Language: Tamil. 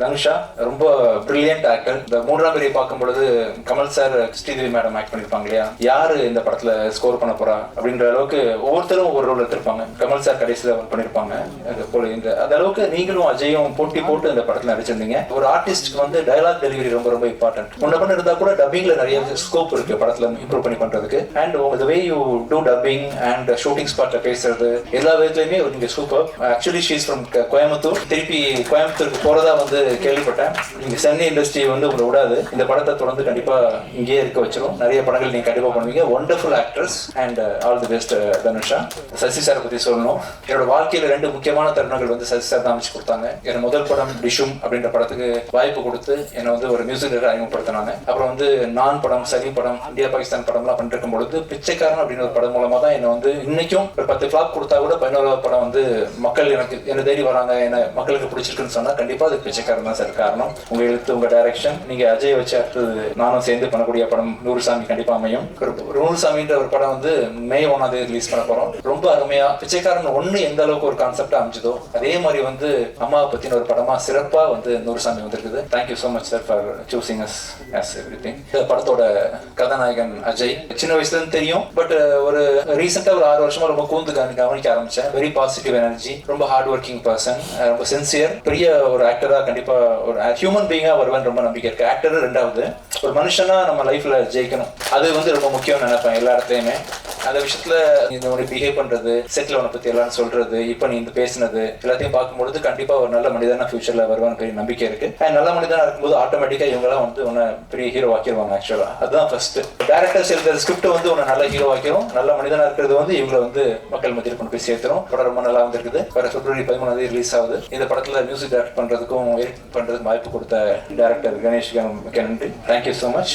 தனுஷா ரொம்ப பிரில்லியன்ட் ஆக்டர். இந்த மூன்றாம் பிரிவை பார்க்கும் பொழுது Kamal sir, Sridevi madam act பண்ணிருப்பாங்க இல்லையா, யாரு இந்த படத்துல ஸ்கோர் பண்ண போறா அப்படின்ற அளவுக்கு ஒவ்வொருத்தரும் ஒரு ரோல் எடுத்திருப்பாங்க. கமல் சார் கடைசியில பண்ணிருப்பாங்க. அந்த அளவுக்கு நீங்களும் அஜயும் போட்டி போட்டு இந்த படத்துல நடிச்சிருந்தீங்க. ஒரு ஆர்டிஸ்ட்க்கு வந்து டயலாக் டெலிவரி ரொம்ப ரொம்ப இம்பார்ட்டன்ட். முன்ன பண்ண இருந்தா கூட டப்பிங்ல நிறைய ஸ்கோப் இருக்கு படத்துல இம்ப்ரூவ் பண்ணி பண்றதுக்கு. And the way you do dubbing and shooting spotல பேசுறது எல்லா விதத்துலயுமே நீங்க super. Actually she is from Coimbatore. திருப்பி கோயம்புத்தூருக்கு போறதா வந்து கேள்விப்பட்டேன். நீங்க சென்னை இண்டஸ்ட்ரி வந்து உங்களை விடாது. இந்த படத்தை தொடர்ந்து கண்டிப்பா இங்கேயே இருக்க வச்சிரும். நிறைய படங்கள் நீங்க கண்டிப்பா பண்ணுவீங்க. Wonderful actress and all the best Dhanusha. Sasi sir பத்தி சொல்லணும். என்னோட வாழ்க்கையில 2 முக்கியமான தருணங்கள் வந்து சசி சார் தான் அமைச்சு கொடுத்தாங்க. என் முதல் படம் டிஷும் அப்படின்ற படத்துக்கு வாய்ப்பு கொடுத்து என்னை வந்து ஒரு மியூசிக் டைரக்டர் அறிமுகப்படுத்தினாங்க. அப்புறம் வந்து நான் படம், சலி படம், இந்தியா பாகிஸ்தான் படம்லாம் பண்ணிட்டு இருக்கும் பொழுது பிச்சைக்காரன் அப்படின்னு ஒரு படம் மூலமா தான் என்னை வந்து இன்னைக்கும் ஒரு 10 ஃபிளாப் கொடுத்தா கூட 11வது படம் வந்து மக்கள் என்ன தேடி வராங்க, என்ன மக்களுக்கு பிடிச்சிருக்குன்னு சொன்னா கண்டிப்பா அது பிச்சைக்காரன் தான் சார் காரணம். உங்க எழுத்து, உங்க டைரக்ஷன், நீங்க அஜய் வச்சு அடுத்தது நானும் சேர்ந்து பண்ணக்கூடிய படம் நூறுசாமி கண்டிப்பா அமையும். ஒரு நூறுசாமின்ற ஒரு படம் வந்து மே 1ஆம் தேதி ரிலீஸ் பண்ண போறோம். ரொம்ப அருமையா பிச்சைக்காரன் 1 எந்த அளவுக்கு ஒரு கான்செப்டா அமைஞ்சதோ அதே மாதிரி வந்து அம்மாவை பத்தின ஒரு படமா சிறப்பா வந்து நூறுசாமி வந்திருக்குது. Thank you so much sir for choosing us as everything. இந்த படத்தோட கதாநாயகன் அஜய் சின்ன வயசுல இருந்து தெரியும். பட் ஒரு ரீசெண்டா ஒரு 6 வருஷமா ரொம்ப கூர்ந்து கவனிக்க ஆரம்பிச்சேன். வெரி பாசிட்டிவ் எனர்ஜி, ரொம்ப ஹார்ட் ஒர்க்கிங் பர்சன், ரொம்ப சின்சியர், பெரிய ஒரு ஆக்டரா கண்டிப்பா ஒரு ஹியூமன் பீயிங்கா வருவேன் ரொம்ப நம்பிக்கை இருக்கு. ஆக்டர் 2வது, ஒரு மனுஷனா நம்ம லைஃப்ல ஜெயிக்கணும், அது வந்து ரொம்ப முக்கியம் நினைப்பேன் எல்லா இடத்துலயுமே. அந்த விஷயத்துல இந்த மாதிரி பிஹேவ் பண்றது, செட்டில் உன பத்தி எல்லாம் சொல்றது, இப்ப நீ இந்த பேசினது எல்லாத்தையும் பார்க்கும்பொழுது கண்டிப்பா ஒரு நல்ல மனிதனா ஃபியூச்சர்ல வருவான்னு பெரிய நம்பிக்கை இருக்கு. நல்ல மனிதனா இருக்கும்போது ஆட்டோமேட்டிக்கா இவங்க எல்லாம் வந்து உன்னை பெரிய ஹீரோ ஆக்கிடுவாங்க. ஆக்சுவலா அதுதான் ஃபர்ஸ்ட். டைரக்டர்ஸ் எழுதுற ஸ்கிரிப்ட் வந்து உன்னை நல்ல ஹீரோ ஆக்கிரும். நல்ல மனிதனா இருக்கிறது வந்து இவங்களை வந்து மக்கள் மத்தியில் கொண்டு போய் சேர்த்துரும். படம் ரொம்ப நல்லா வந்திருக்குது. வர பிப்ரவரி 13ஆம் தேதி ரிலீஸ் ஆகுது. இந்த படத்துல மியூசிக் டைரக்ட் பண்றதுக்கும் வாய்ப்பு கொடுத்த டைரக்டர் கணேஷ் நன்றி. Thank you so much.